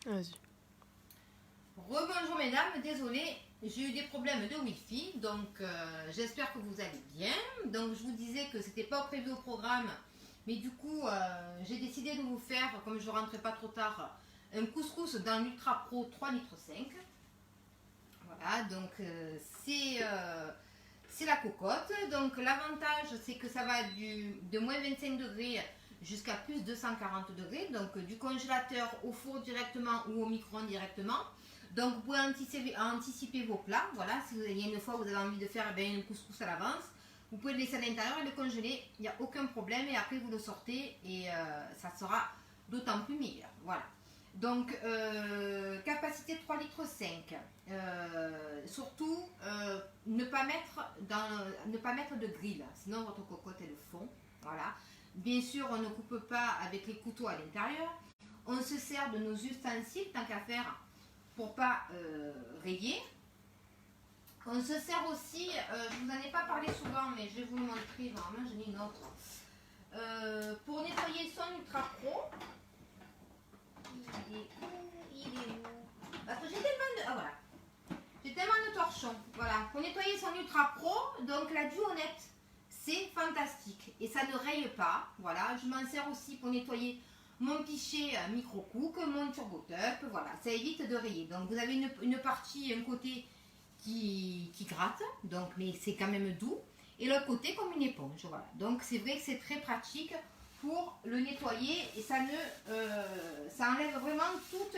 Vas-y. Rebonjour mesdames, désolée, j'ai eu des problèmes de wifi, donc j'espère que vous allez bien. Donc je vous disais que c'était pas prévu au programme, mais du coup j'ai décidé de vous faire, comme je ne rentrais pas trop tard, un couscous dans l'Ultra Pro 3,5 litres. Voilà, donc c'est la cocotte. Donc l'avantage c'est que ça va de moins 25 degrés jusqu'à plus 240 degrés, donc du congélateur au four directement ou au micro-ondes directement. Donc vous pouvez anticiper vos plats. Voilà, si il y a une fois où vous avez envie de faire un couscous à l'avance, vous pouvez le laisser à l'intérieur et le congeler, il n'y a aucun problème, et après vous le sortez et ça sera d'autant plus meilleur. Voilà. Donc capacité 3,5 litres. Surtout ne pas mettre de grill, sinon votre cocotte elle fond. Voilà. Bien sûr, on ne coupe pas avec les couteaux à l'intérieur. On se sert de nos ustensiles tant qu'à faire pour pas rayer. On se sert aussi, je vous en ai pas parlé souvent, mais je vais vous le montrer. Normalement, j'en ai une autre. Pour nettoyer son Ultra Pro. Il est où? Parce que j'ai tellement de... Ah voilà. J'ai tellement de torchons. Voilà. Pour nettoyer son Ultra Pro, donc la Duonette, c'est fantastique. Et ça ne raye pas. Voilà. Je m'en sers aussi pour nettoyer mon pichet micro-cook, mon turbo-top. Voilà. Ça évite de rayer. Donc vous avez une partie, un côté qui gratte. Donc, mais c'est quand même doux. Et l'autre côté comme une éponge. Voilà. Donc c'est vrai que c'est très pratique pour le nettoyer et ça enlève vraiment toutes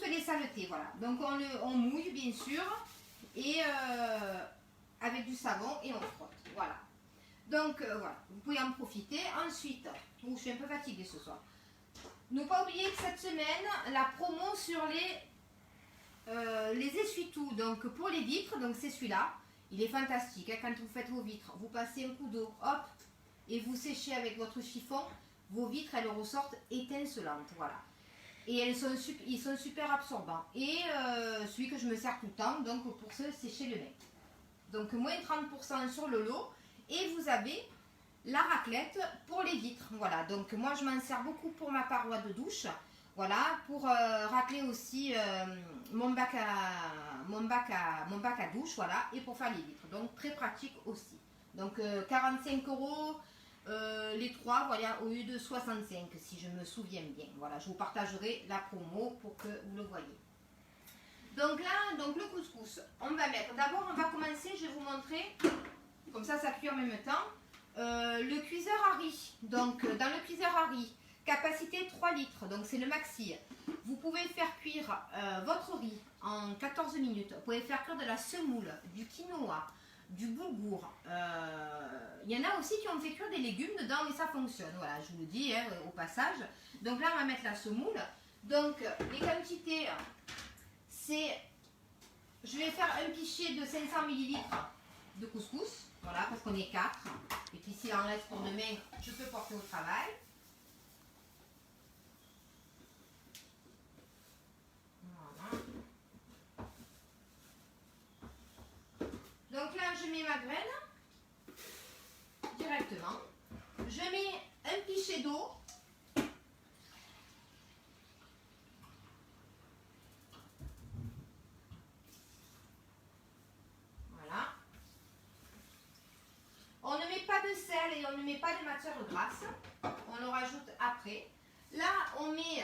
les saletés. Voilà. Donc on mouille bien sûr et avec du savon et on frotte. Voilà. Donc voilà, vous pouvez en profiter. Ensuite, je suis un peu fatiguée ce soir. Ne pas oublier que cette semaine, la promo sur les essuie-tout. Donc pour les vitres, donc c'est celui-là. Il est fantastique. Hein, quand vous faites vos vitres, vous passez un coup d'eau, hop, et vous séchez avec votre chiffon, vos vitres elles ressortent étincelantes, voilà. Et ils sont super absorbants. Et celui que je me sers tout le temps, donc pour se sécher le nez. Donc moins 30% sur le lot. Et vous avez la raclette pour les vitres, voilà. Donc moi je m'en sers beaucoup pour ma paroi de douche, voilà, pour racler aussi mon bac à douche, voilà, et pour faire les vitres. Donc très pratique aussi. Donc 45 €. Les trois, voilà, au lieu de 65 si je me souviens bien. Voilà, je vous partagerai la promo pour que vous le voyez. Donc là, donc le couscous, on va mettre, d'abord on va commencer, je vais vous montrer, comme ça cuit en même temps, le cuiseur à riz. Donc dans le cuiseur à riz, capacité 3 litres, donc c'est le maxi. Vous pouvez faire cuire votre riz en 14 minutes. Vous pouvez faire cuire de la semoule, du quinoa, du boulgour. Il y en a aussi qui ont fait cuire des légumes dedans et ça fonctionne. Voilà, je vous le dis hein, au passage. Donc là, on va mettre la semoule. Donc les quantités, c'est... Je vais faire un pichet de 500 ml de couscous. Voilà, parce qu'on est 4. Et puis s'il en reste pour demain, je peux porter au travail. Voilà. Donc là, je mets ma graine directement. Je mets un pichet d'eau. Voilà. On ne met pas de sel et on ne met pas de matière grasse. On le rajoute après. Là, on met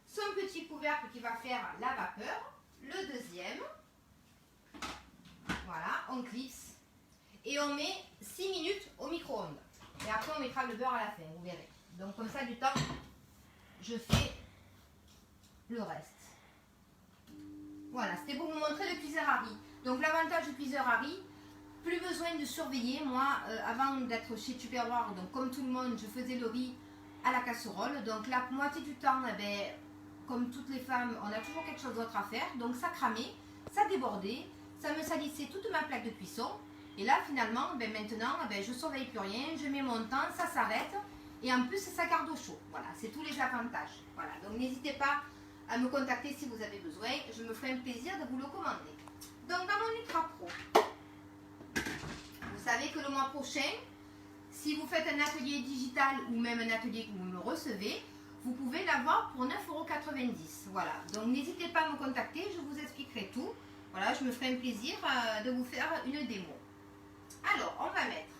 son petit couvercle qui va faire la vapeur. Le deuxième. Voilà, on clipse. Et on met 6 minutes au micro-ondes. Et après, on mettra le beurre à la fin, vous verrez. Donc, comme ça, du temps, je fais le reste. Voilà, c'était pour vous montrer le cuiseur à riz. Donc, l'avantage du cuiseur à riz, plus besoin de surveiller. Moi, avant d'être chez Tupperware, donc comme tout le monde, je faisais le riz à la casserole. Donc, la moitié du temps, eh bien, comme toutes les femmes, on a toujours quelque chose d'autre à faire. Donc, ça cramait, ça débordait, ça me salissait toute ma plaque de cuisson. Et là, finalement, ben, maintenant, ben, je ne surveille plus rien, je mets mon temps, ça s'arrête. Et en plus, ça garde au chaud. Voilà, c'est tous les avantages. Voilà, donc n'hésitez pas à me contacter si vous avez besoin. Je me ferai un plaisir de vous le commander. Donc, dans mon Ultra Pro, vous savez que le mois prochain, si vous faites un atelier digital ou même un atelier que vous me recevez, vous pouvez avoir pour 9,90 €. Voilà, donc n'hésitez pas à me contacter, je vous expliquerai tout. Voilà, je me ferai un plaisir de vous faire une démo. Alors, on va mettre,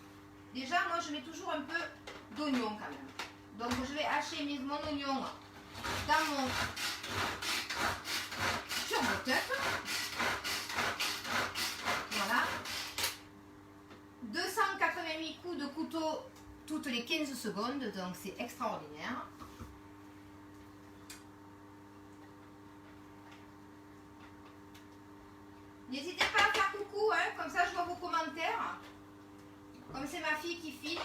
déjà moi je mets toujours un peu d'oignon quand même. Donc je vais hacher mon oignon dans mon turbotup. Voilà. 288 coups de couteau toutes les 15 secondes, donc c'est extraordinaire. N'hésitez pas à faire coucou, hein, comme ça je vois vos commentaires. Comme c'est ma fille qui filme.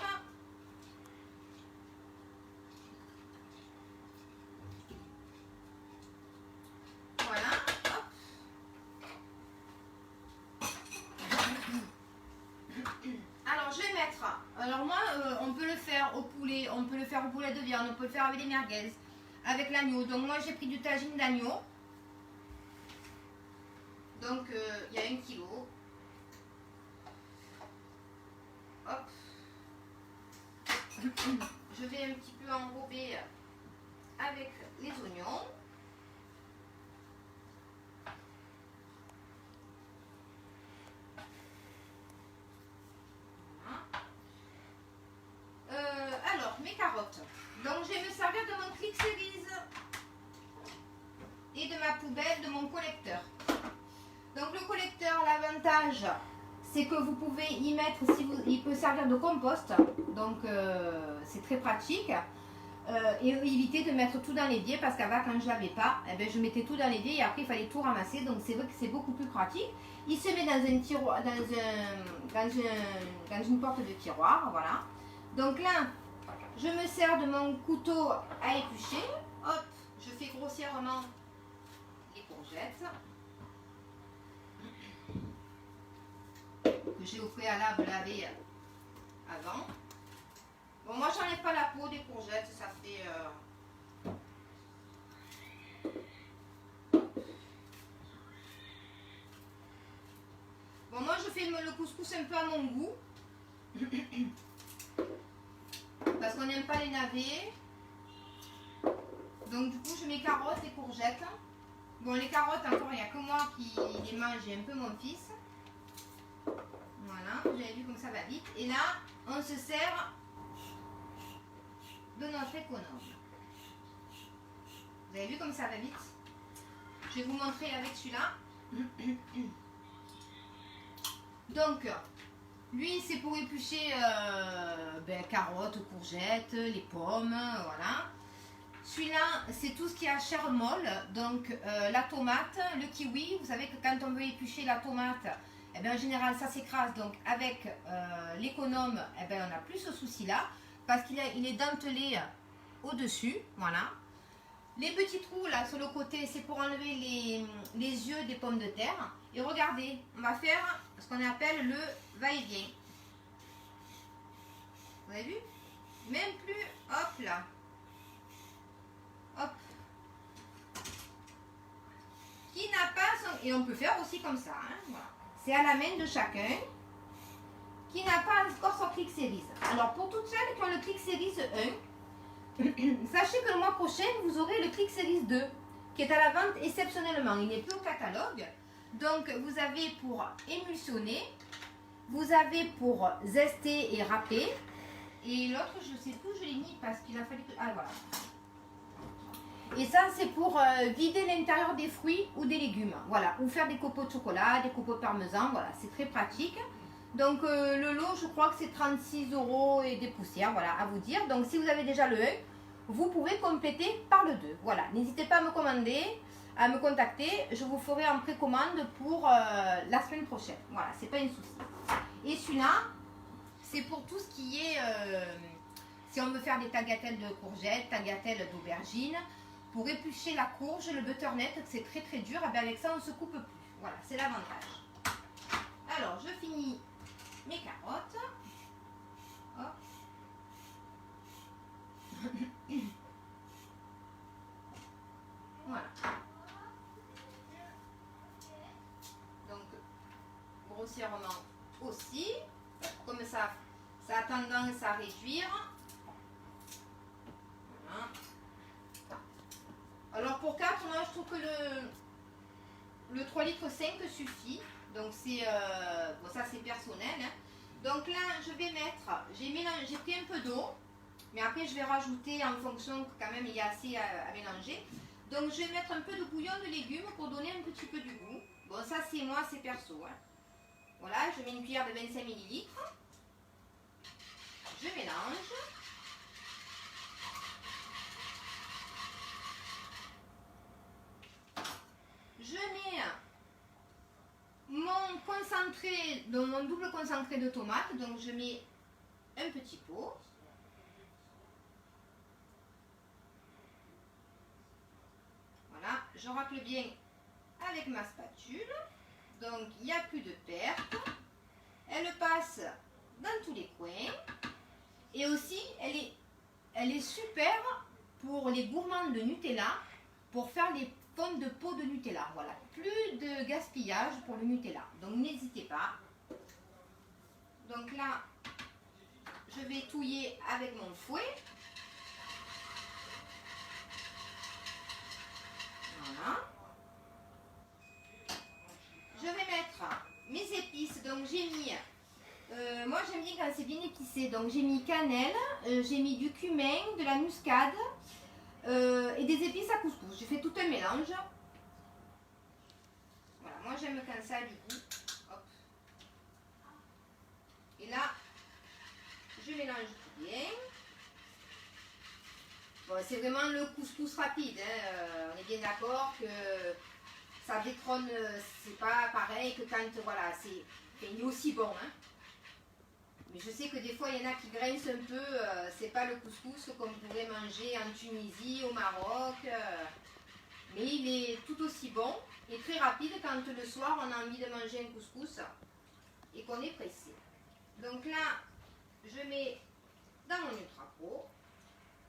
Voilà, hop. Alors je vais mettre, alors moi on peut le faire au poulet, on peut le faire au poulet de viande, on peut le faire avec des merguez, avec l'agneau. Donc moi j'ai pris du tagine d'agneau. Donc il y a 1 kg. Hop. Je vais un petit peu enrober avec les oignons. Alors, mes carottes. Donc, je vais me servir de mon Click Series et de ma poubelle, de mon collecteur. Donc, le collecteur, l'avantage, c'est que vous pouvez y mettre, il peut servir de compost. Donc, c'est très pratique. Et éviter de mettre tout dans l'évier parce qu'avant, quand je ne l'avais pas, eh ben, je mettais tout dans l'évier et après, il fallait tout ramasser. Donc, c'est vrai que c'est beaucoup plus pratique. Il se met dans un tiroir, dans une porte de tiroir. Voilà. Donc là, je me sers de mon couteau à éplucher. Hop, je fais grossièrement les courgettes que j'ai au préalable lavé avant. Bon, moi, j'enlève pas la peau des courgettes, ça fait... Bon, moi, je fais le couscous un peu à mon goût. Parce qu'on n'aime pas les navets. Donc du coup je mets carottes et courgettes. Bon, les carottes encore il n'y a que moi qui les mange et un peu mon fils. Voilà, vous avez vu comme ça va vite. Et là on se sert de notre économe. Vous avez vu comme ça va vite. Je vais vous montrer avec celui-là. Donc lui, c'est pour éplucher carottes, courgettes, les pommes, voilà. Celui-là, c'est tout ce qui est à chair molle, donc la tomate, le kiwi. Vous savez que quand on veut éplucher la tomate, eh bien, en général, ça s'écrase. Donc avec l'économe, eh bien, on n'a plus ce souci-là, parce qu'il est dentelé au-dessus, voilà. Les petits trous là sur le côté, c'est pour enlever les yeux des pommes de terre. Et regardez, on va faire ce qu'on appelle le va-et-vient. Vous avez vu? Même plus, hop là. Hop. Qui n'a pas son... Et on peut faire aussi comme ça. Hein, voilà. C'est à la main de chacun. Qui n'a pas encore son Click Series. Alors pour toutes celles qui ont le Click Series 1, sachez que le mois prochain, vous aurez le Click Series 2 qui est à la vente exceptionnellement. Il n'est plus au catalogue. Donc, vous avez pour émulsionner, vous avez pour zester et râper. Et l'autre, je ne sais plus où je l'ai mis parce qu'il a fallu que... Ah, voilà. Et ça, c'est pour vider l'intérieur des fruits ou des légumes. Voilà. Ou faire des copeaux de chocolat, des copeaux de parmesan. Voilà, c'est très pratique. Donc, le lot, je crois que c'est 36 € et des poussières. Voilà, à vous dire. Donc, si vous avez déjà le 1, vous pouvez compléter par le 2. Voilà, n'hésitez pas à me commander, à me contacter. Je vous ferai en précommande pour la semaine prochaine. Voilà, c'est pas un souci. Et celui-là, c'est pour tout ce qui est... si on veut faire des tagliatelles de courgettes, tagliatelles d'aubergines, pour éplucher la courge, le butternut, c'est très très dur. Et bien avec ça, on ne se coupe plus. Voilà, c'est l'avantage. Alors, je finis mes carottes. Hop. Voilà. Donc, grossièrement aussi, comme ça a tendance à réduire. Voilà. pour 4, moi je trouve que le 3 litres 5 suffit. Donc c'est bon, ça c'est personnel. Hein. Donc là je vais mettre, j'ai pris un peu d'eau, mais après je vais rajouter en fonction que quand même il y a assez à mélanger. Donc je vais mettre un peu de bouillon de légumes pour donner un petit peu du goût. Bon ça c'est moi, c'est perso. Hein. Voilà, je mets une cuillère de 25 ml. Je mélange. Je mets mon concentré, donc mon double concentré de tomate, donc je mets un petit pot. Voilà, je racle bien avec ma spatule. Donc il n'y a plus de perte. Elle passe dans tous les coins. Et aussi, elle est super pour les gourmands de Nutella, pour faire les pommes de pot de Nutella. Voilà, plus de gaspillage pour le Nutella. Donc n'hésitez pas. Donc là, je vais touiller avec mon fouet. Voilà. Je vais mettre mes épices. Donc j'ai mis, moi j'aime bien quand c'est bien épicé. Donc j'ai mis cannelle, j'ai mis du cumin, de la muscade et des épices à couscous. J'ai fait tout un mélange. Voilà, moi j'aime quand ça a du goût. Hop. Et là, je mélange tout bien. Bon, c'est vraiment le couscous rapide. Hein. On est bien d'accord que ça détrône, c'est pas pareil que quand, voilà, il est aussi bon. Hein. Mais je sais que des fois, il y en a qui grincent un peu. C'est pas le couscous qu'on pourrait manger en Tunisie, au Maroc. Mais il est tout aussi bon et très rapide quand le soir, on a envie de manger un couscous et qu'on est pressé. Donc là, je mets dans mon Ultra Pro.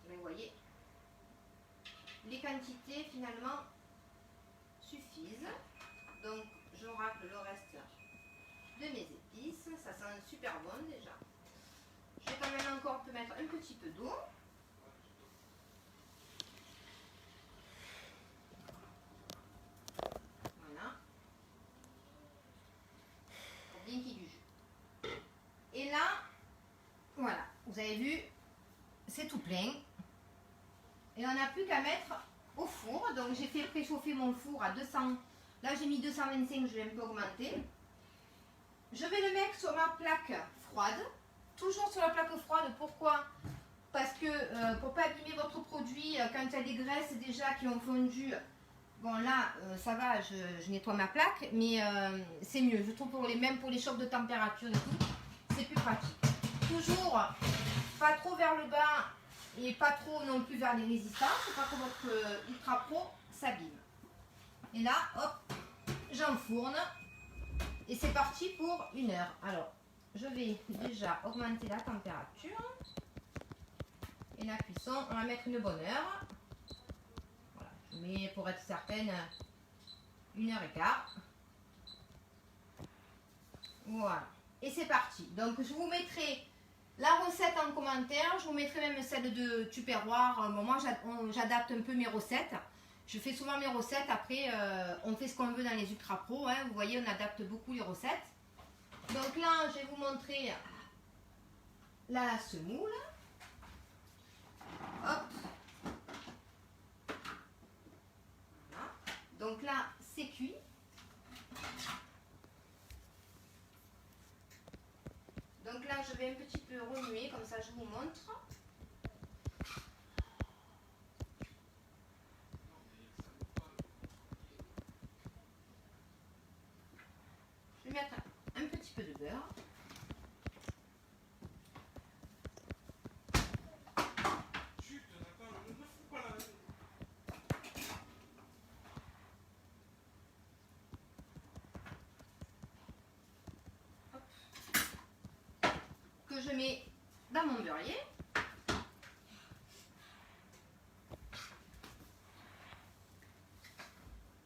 Vous voyez, les quantités finalement suffisent. Donc je racle le reste de mes épices. Ça sent super bon déjà. Je vais quand même encore mettre un petit peu d'eau. Voilà. Pour bien qu'il y ait du jus. Et là, voilà, vous avez vu, c'est tout plein. Et on n'a plus qu'à mettre au four. Donc j'ai fait préchauffer mon four à 200. Là j'ai mis 225, je vais un peu augmenter. Je vais le mettre sur ma plaque froide. Toujours sur la plaque froide. Pourquoi? Parce que pour ne pas abîmer votre produit, quand il y a des graisses déjà qui ont fondu, bon là ça va, je nettoie ma plaque, mais c'est mieux. Je trouve même pour les chocs de température et tout, c'est plus pratique. Toujours pas trop vers le bas et pas trop non plus vers les résistances, pas que votre Ultra Pro s'abîme. Et là, hop, j'enfourne et c'est parti pour 1 heure. Alors, je vais déjà augmenter la température et la cuisson, on va mettre une bonne heure. Voilà, je mets pour être certaine 1h15. Voilà, et c'est parti. Donc, je vous mettrai la recette en commentaire, je vous mettrai même celle de Tupperware. Bon, moi, j'adapte un peu mes recettes. Je fais souvent mes recettes, après, on fait ce qu'on veut dans les Ultra Pro. Hein. Vous voyez, on adapte beaucoup les recettes. Donc là, je vais vous montrer la semoule. Hop. Voilà. Donc là, c'est cuit. Donc là, je vais un petit peu remuer, comme ça je vous montre. Je vais mettre un petit peu de beurre. Hop. Que je mets dans mon beurrier.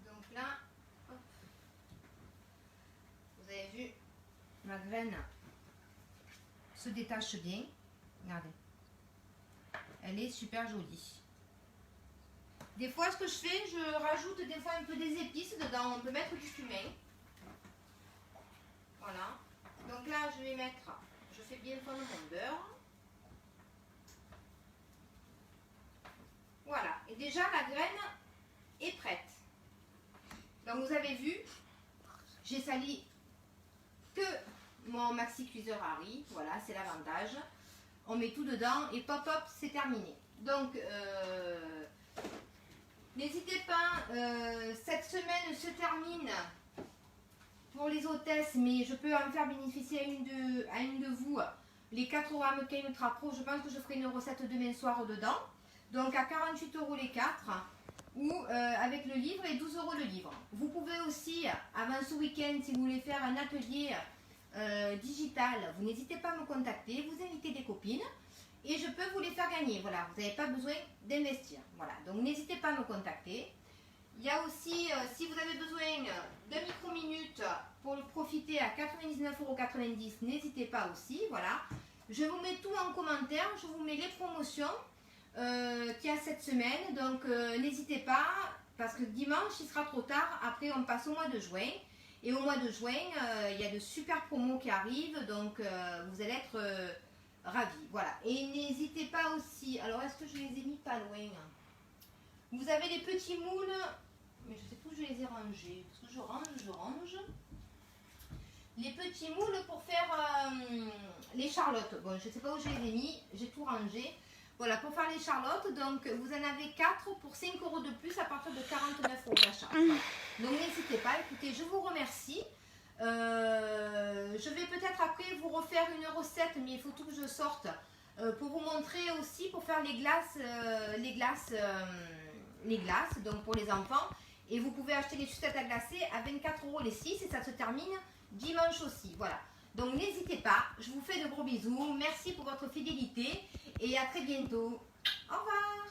Donc là, hop. Vous avez vu, ma graine se détache bien. Regardez. Elle est super jolie. Des fois, ce que je fais, je rajoute des fois un peu des épices dedans. On peut mettre du cumin. Voilà. Donc là, je vais mettre, je fais bien fondre mon beurre. Voilà. Et déjà, la graine est prête. Donc vous avez vu, j'ai sali que mon maxi cuiseur à riz. Voilà, c'est l'avantage. On met tout dedans et pop hop, c'est terminé. Donc n'hésitez pas, cette semaine se termine pour les hôtesses, mais je peux en faire bénéficier à une de vous les 4 grammes K Ultra Pro. Je pense que je ferai une recette demain soir dedans. Donc à 48 € les 4 ou avec le livre et 12 € le livre. Vous pouvez aussi, avant ce week-end, si vous voulez faire un atelier digital, vous n'hésitez pas à me contacter, vous invitez des copines et je peux vous les faire gagner. Voilà, vous n'avez pas besoin d'investir. Voilà, donc n'hésitez pas à me contacter. Il y a aussi, si vous avez besoin de micro-minutes pour le profiter à 99,90 €, n'hésitez pas aussi. Voilà, je vous mets tout en commentaire, je vous mets les promotions qu'il y a cette semaine. Donc n'hésitez pas, parce que dimanche il sera trop tard. Après on passe au mois de juin. Et au mois de juin, il y a de super promos qui arrivent. Donc vous allez être ravis. Voilà. Et n'hésitez pas aussi. Alors est-ce que je les ai mis pas loin? Vous avez les petits moules. Mais je sais plus où je les ai rangés. Parce que je range. Les petits moules pour faire les charlottes. Bon, je ne sais pas où je les ai mis. J'ai tout rangé. Voilà, pour faire les charlottes, donc vous en avez 4 pour 5 € de plus à partir de 49 € d'achat. Voilà. Donc n'hésitez pas, écoutez, je vous remercie. Je vais peut-être après vous refaire une recette, mais il faut tout que je sorte pour vous montrer aussi, pour faire les glaces, donc pour les enfants. Et vous pouvez acheter les sucettes à glacer à 24 € les 6 et ça se termine dimanche aussi. Voilà. Donc n'hésitez pas, je vous fais de gros bisous, merci pour votre fidélité et à très bientôt. Au revoir.